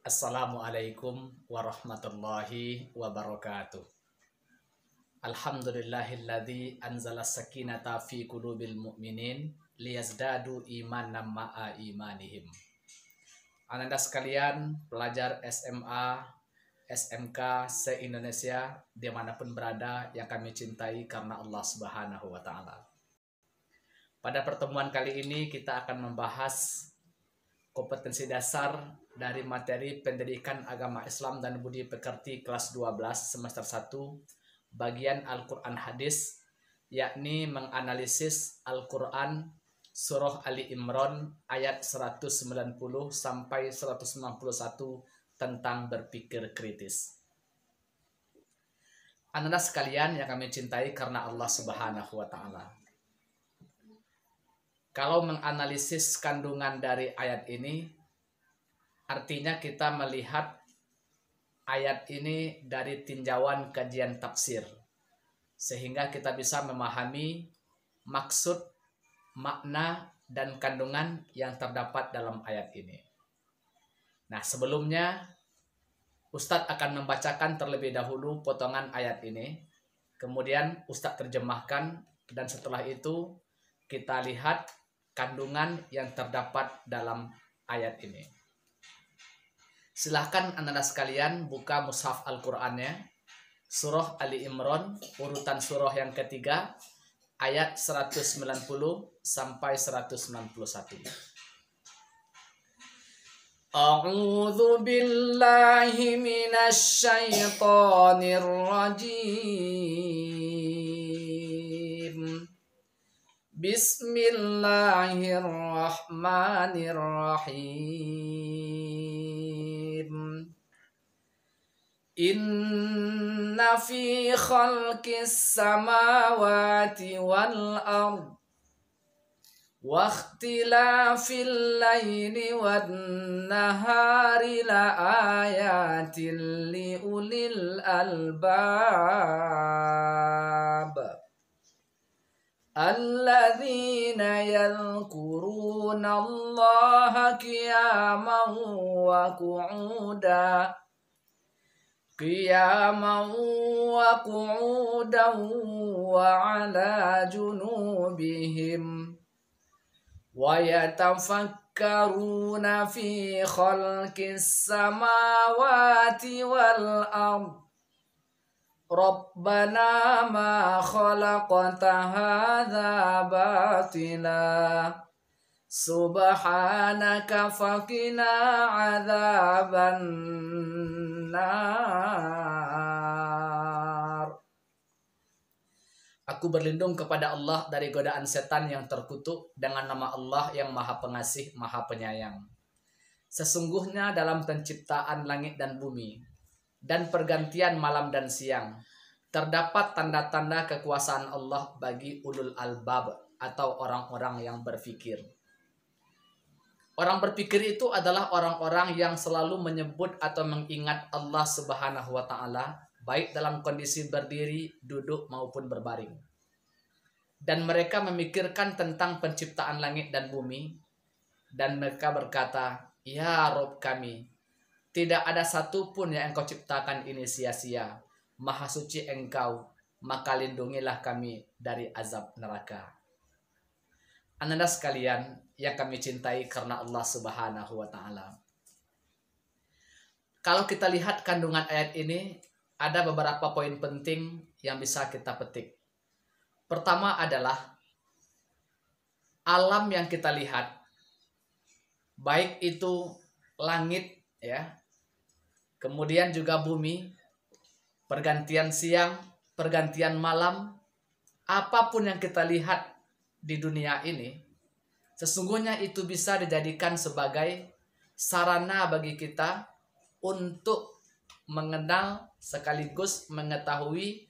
Assalamualaikum warahmatullahi wabarakatuh. Alhamdulillahilladzi anzala sakinata fi qulubil mu'minin liyazdadu imanan ma'a imanihim. Ananda sekalian, pelajar SMA, SMK se-Indonesia dimanapun berada yang kami cintai karena Allah Subhanahu wa Ta'ala. Pada pertemuan kali ini kita akan membahas kompetensi dasar dari materi pendidikan agama Islam dan budi pekerti kelas 12 semester 1 bagian Al-Quran Hadis, yakni menganalisis Al-Quran surah Ali Imran ayat 190 sampai 191 tentang berpikir kritis. Anda sekalian yang kami cintai karena Allah Subhanahu wa Ta'ala. Kalau menganalisis kandungan dari ayat ini, artinya kita melihat ayat ini dari tinjauan kajian tafsir, sehingga kita bisa memahami maksud, makna, dan kandungan yang terdapat dalam ayat ini. Nah, sebelumnya Ustadz akan membacakan terlebih dahulu potongan ayat ini, kemudian Ustadz terjemahkan, dan setelah itu kita lihat kandungan yang terdapat dalam ayat ini. Silahkan anda sekalian buka mushaf Al-Qur'annya, surah Ali Imran, urutan surah yang ketiga, ayat 190 sampai 191. A'udzu billahi minasy syaithanir rajim. Bismillahirrahmanirrahim. Inna fi khalqis samawati wal ard wa ikhtilafil laili wan nahari la ayatin li ulil albab alladzina yadhkuruna Allaha qiyaman wa qu'udan wa ala junubihim wa yatafakkaruna fi khalqis samawati wal ard Rabbana ma khalaqta hadza batila subhanaka faqina adzaban nar. Aku berlindung kepada Allah dari godaan setan yang terkutuk dengan nama Allah yang Maha Pengasih, Maha Penyayang. Sesungguhnya dalam penciptaan langit dan bumi dan pergantian malam dan siang terdapat tanda-tanda kekuasaan Allah bagi ulul albab atau orang-orang yang berpikir. Orang berpikir itu adalah orang-orang yang selalu menyebut atau mengingat Allah Subhanahu wa Ta'ala baik dalam kondisi berdiri, duduk maupun berbaring. Dan mereka memikirkan tentang penciptaan langit dan bumi, dan mereka berkata, "Ya Rob kami, tidak ada satupun yang Engkau ciptakan ini sia-sia. Maha suci Engkau, maka lindungilah kami dari azab neraka." Anda sekalian yang kami cintai karena Allah Subhanahu wa Ta'ala. Kalau kita lihat kandungan ayat ini, ada beberapa poin penting yang bisa kita petik. Pertama adalah alam yang kita lihat, baik itu langit ya, kemudian juga bumi, pergantian siang, pergantian malam, apapun yang kita lihat di dunia ini, sesungguhnya itu bisa dijadikan sebagai sarana bagi kita untuk mengenal sekaligus mengetahui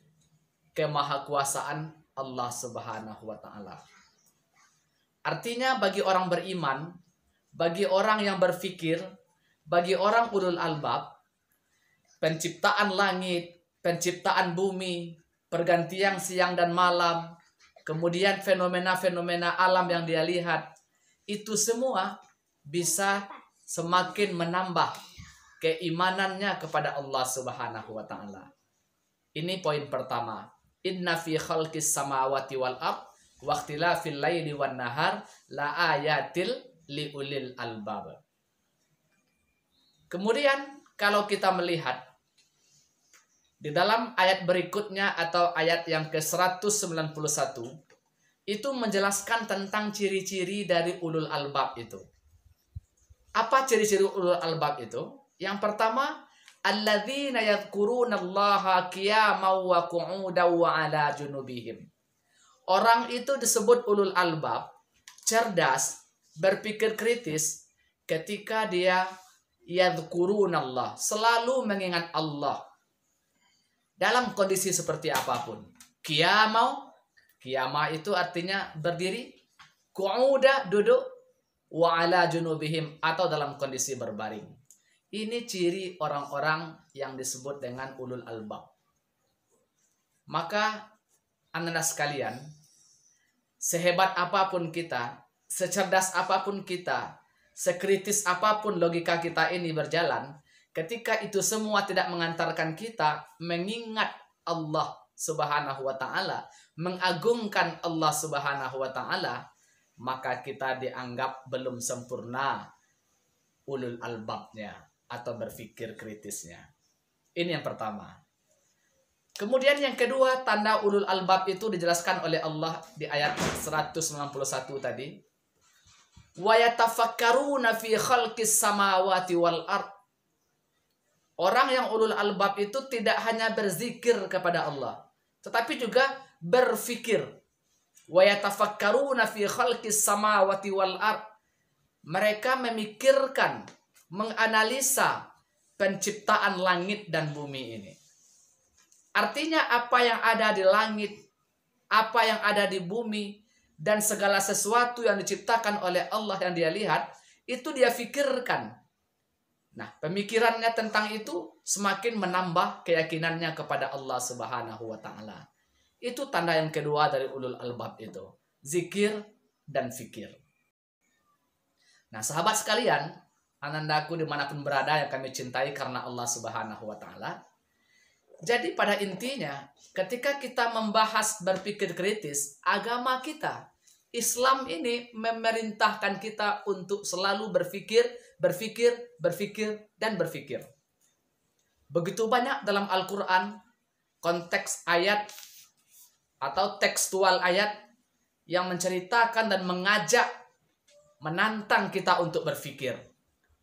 kemahakuasaan Allah Subhanahu wa Ta'ala. Artinya bagi orang beriman, bagi orang yang berpikir, bagi orang ulul albab, penciptaan langit, penciptaan bumi, pergantian siang dan malam, kemudian fenomena-fenomena alam yang dia lihat, itu semua bisa semakin menambah keimanannya kepada Allah Subhanahu wa taala. Ini poin pertama. Inna fi khalqis samawati wal ard wa ikhtilafil laili wan nahar la ayatil liulil albab. Kemudian kalau kita melihat di dalam ayat berikutnya atau ayat yang ke-191 itu menjelaskan tentang ciri-ciri dari ulul albab itu. Apa ciri-ciri ulul albab itu? Yang pertama, alladzina yadhkurunallaha qiyaman wa qu'udan wa 'ala junubihim. Orang itu disebut ulul albab, cerdas, berpikir kritis ketika dia yadhkurunallah, selalu mengingat Allah dalam kondisi seperti apapun. Qiyama itu artinya berdiri, qu'uda duduk, wa 'ala junubihim atau dalam kondisi berbaring. Ini ciri orang-orang yang disebut dengan ulul albab. Maka anda sekalian, sehebat apapun kita, secerdas apapun kita, sekritis apapun logika kita ini berjalan, ketika itu semua tidak mengantarkan kita mengingat Allah Subhanahu wa taala, mengagungkan Allah Subhanahu wa taala, maka kita dianggap belum sempurna ulul albabnya atau berpikir kritisnya. Ini yang pertama. Kemudian yang kedua, tanda ulul albab itu dijelaskan oleh Allah di ayat 191 tadi. Wa yatafakkaruna fi khalqis samawati wal ard. Orang yang ulul albab itu tidak hanya berzikir kepada Allah, tetapi juga berfikir. Wa yatafakkaruna fi khalqis samawati wal ard. Mereka memikirkan, menganalisa penciptaan langit dan bumi ini. Artinya apa yang ada di langit, apa yang ada di bumi, dan segala sesuatu yang diciptakan oleh Allah yang dia lihat, itu dia fikirkan. Nah, pemikirannya tentang itu semakin menambah keyakinannya kepada Allah Subhanahu wa taala. Itu tanda yang kedua dari ulul albab itu, zikir dan fikir. Nah, sahabat sekalian, anandaku dimanapun berada yang kami cintai karena Allah Subhanahu wa taala. Jadi pada intinya, ketika kita membahas berpikir kritis, agama kita, Islam ini memerintahkan kita untuk selalu berpikir, dan berpikir. Begitu banyak dalam Al-Quran, konteks ayat atau tekstual ayat yang menceritakan dan mengajak, menantang kita untuk berpikir.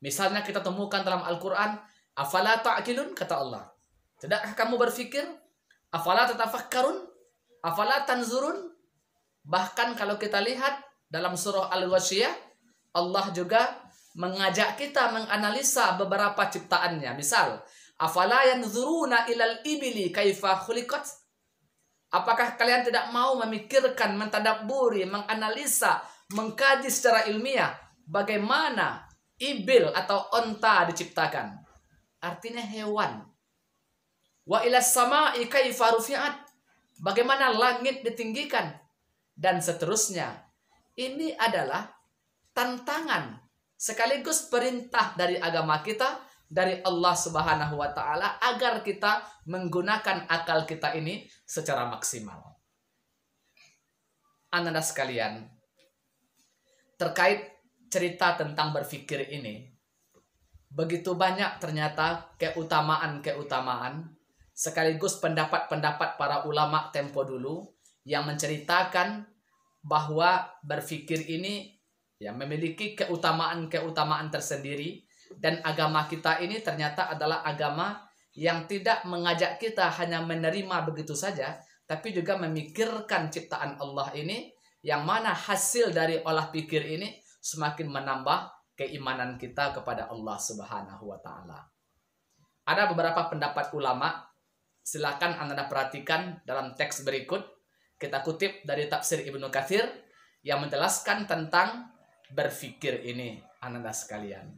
Misalnya kita temukan dalam Al-Quran, afala ta'qilun, kata Allah. Tidakkah kamu berpikir? Afala tatafakkarun? Afala tanzurun? Bahkan kalau kita lihat dalam surah Al-Ghasyiyah, Allah juga mengajak kita menganalisa beberapa ciptaannya. Misal, afala yanzuruna ilal ibili kaifa khuliqat? Apakah kalian tidak mau memikirkan, mentadabburi, menganalisa, mengkaji secara ilmiah bagaimana ibil atau onta diciptakan? Artinya hewan. Wa ilas sama'i kaifa rufi'at? Bagaimana langit ditinggikan? Dan seterusnya. Ini adalah tantangan sekaligus perintah dari agama kita, dari Allah Subhanahu wa taala, agar kita menggunakan akal kita ini secara maksimal. Anda sekalian, terkait cerita tentang berpikir ini, begitu banyak ternyata keutamaan-keutamaan sekaligus pendapat-pendapat para ulama tempo dulu yang menceritakan bahwa berpikir ini ya memiliki keutamaan-keutamaan tersendiri, dan agama kita ini ternyata adalah agama yang tidak mengajak kita hanya menerima begitu saja, tapi juga memikirkan ciptaan Allah ini, yang mana hasil dari olah pikir ini semakin menambah keimanan kita kepada Allah Subhanahu wa taala. Ada beberapa pendapat ulama, silakan Anda perhatikan dalam teks berikut. Kita kutip dari tafsir Ibnu Katsir yang menjelaskan tentang berpikir ini, Anda sekalian.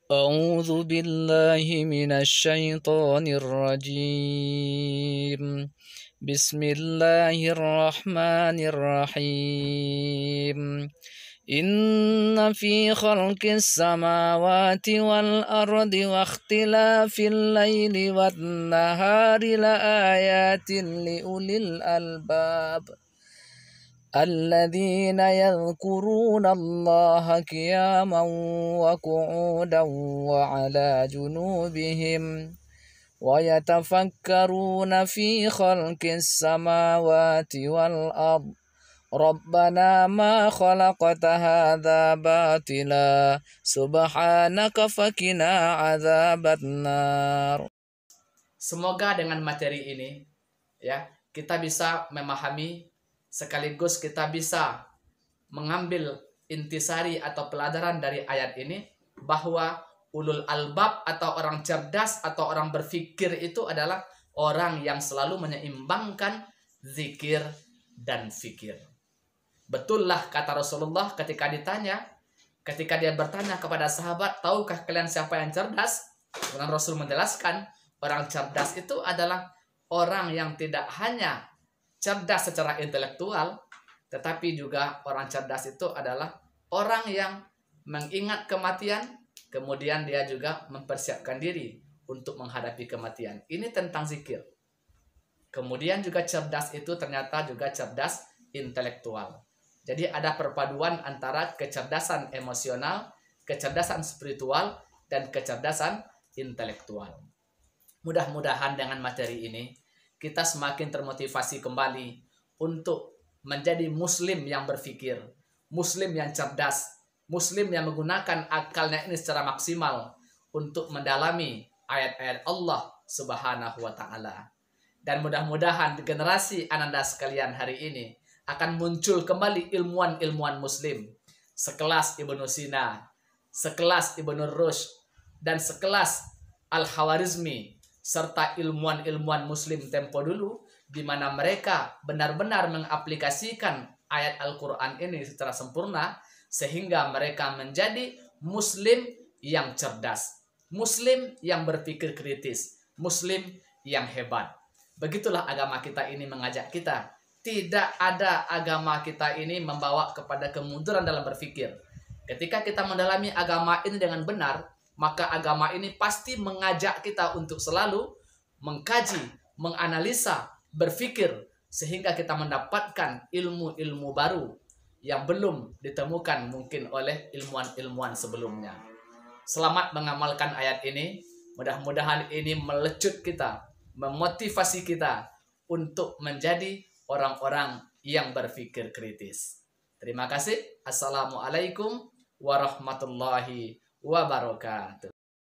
A'udzu billahi minasyaitonir rajim. Bismillahirrahmanirrahim. إن في خلق السماوات والأرض واختلاف الليل والنهار لآيات لأولي الألباب الذين يذكرون الله قياما وقعودا وعلى جنوبهم ويتفكرون في خلق السماوات والأرض ربنا ما خلقت هذا باطلا سبحانك فقنا عذاب النار. Semoga dengan materi ini ya kita bisa memahami sekaligus kita bisa mengambil intisari atau pelajaran dari ayat ini bahwa ulul albab atau orang cerdas atau orang berfikir itu adalah orang yang selalu menyeimbangkan zikir dan fikir. Betullah kata Rasulullah ketika dia bertanya kepada sahabat, tahukah kalian siapa yang cerdas? Kemudian Rasul menjelaskan, orang cerdas itu adalah orang yang tidak hanya cerdas secara intelektual, tetapi juga orang cerdas itu adalah orang yang mengingat kematian, kemudian dia juga mempersiapkan diri untuk menghadapi kematian. Ini tentang zikir. Kemudian juga cerdas itu ternyata juga cerdas intelektual. Jadi ada perpaduan antara kecerdasan emosional, kecerdasan spiritual, dan kecerdasan intelektual. Mudah-mudahan dengan materi ini kita semakin termotivasi kembali untuk menjadi muslim yang berpikir, muslim yang cerdas, muslim yang menggunakan akalnya ini secara maksimal untuk mendalami ayat-ayat Allah Subhanahu wa Ta'ala. Dan mudah-mudahan di generasi Ananda sekalian hari ini akan muncul kembali ilmuwan-ilmuwan muslim sekelas Ibnu Sina, sekelas Ibnu Rushd, dan sekelas Al-Khawarizmi, serta ilmuwan-ilmuwan muslim tempo dulu, di mana mereka benar-benar mengaplikasikan ayat Al-Quran ini secara sempurna, sehingga mereka menjadi muslim yang cerdas, muslim yang berpikir kritis, muslim yang hebat. Begitulah agama kita ini mengajak kita. Tidak ada agama kita ini membawa kepada kemunduran dalam berpikir. Ketika kita mendalami agama ini dengan benar, maka agama ini pasti mengajak kita untuk selalu mengkaji, menganalisa, berpikir, sehingga kita mendapatkan ilmu-ilmu baru yang belum ditemukan mungkin oleh ilmuwan-ilmuwan sebelumnya. Selamat mengamalkan ayat ini. Mudah-mudahan ini melecut kita, memotivasi kita untuk menjadi orang-orang yang berpikir kritis. Terima kasih. Assalamualaikum warahmatullahi wabarakatuh.